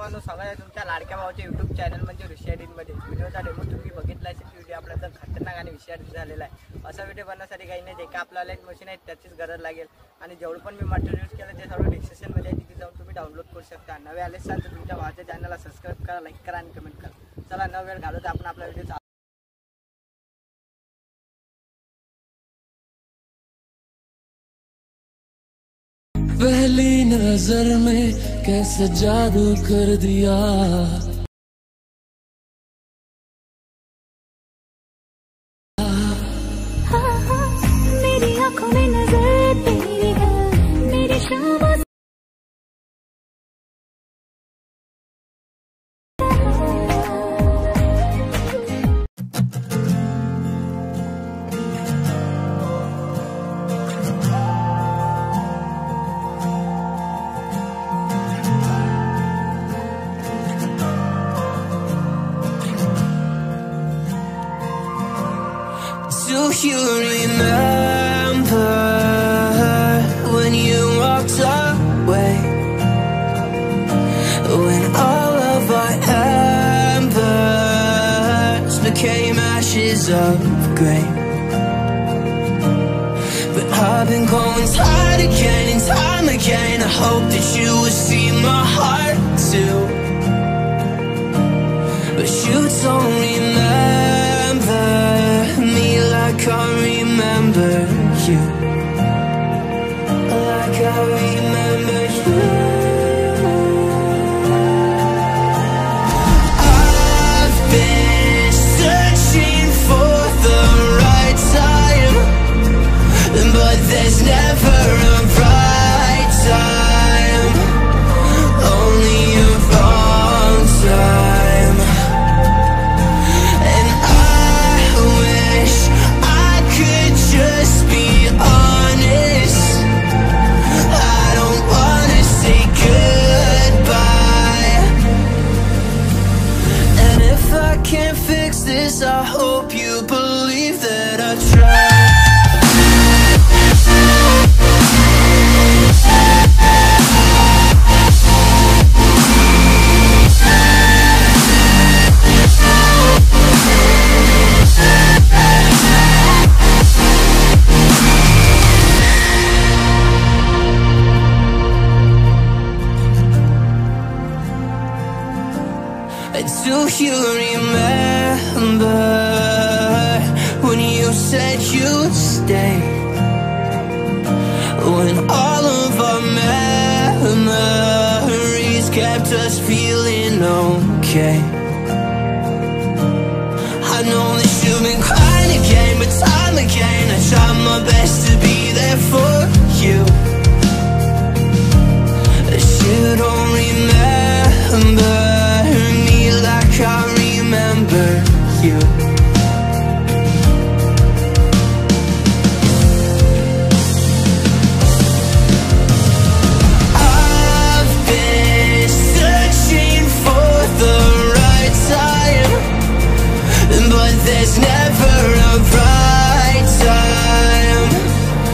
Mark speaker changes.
Speaker 1: सर्वांना स्वागत आहे तुमच्या लाडक्या भावाच्या यूट्यूब चॅनल म्हणजे ऋषियाडीमध्ये। व्हिडिओचा डेमो तुम्ही बघितला असेल। व्हिडिओ आपला तर खतरनाक आणि विषयार्थ झालेला आहे। असा व्हिडिओ बनवण्यासाठी काही नाही, जे का आपल्याला एक मशीन आहे त्याचीच गरज लागेल आणि जेवढं पण मी मटेरियल यूज केलं ते सर्व डिस्क्रिप्शनमध्ये आहे, तिथे जाऊन तुम्ही डाउनलोड करू शकता। नवे आले असाल तर तुमच्या भावाच्या चॅनलला सबस्क्राईब करा, लाईक करा आणि कमेंट करा। चला न वेळ घालवता आपण आपला व्हिडिओ
Speaker 2: पहली नजर में कैसे जादू कर दिया,
Speaker 3: मेरी आंखों में नजर तेरी है, मेरी शाम
Speaker 2: Do you remember when you walked away? When all of our embers became ashes of grey. But I've been going tired again and time again. I hope that you would see my heart too, but you don't remember me like I remember you, like I remember you. I've been searching for the right time, but there's never a right time, only a wrong time. And I wish I could just be honest. I don't wanna say goodbye. And if I can't fix this, I hope you believe that I tried. Do you remember when you said you'd stay? When all of our memories kept us feeling okay. I know that you've been crying again, but time again I tried my best to be there for you. But you don't remember like I remember you.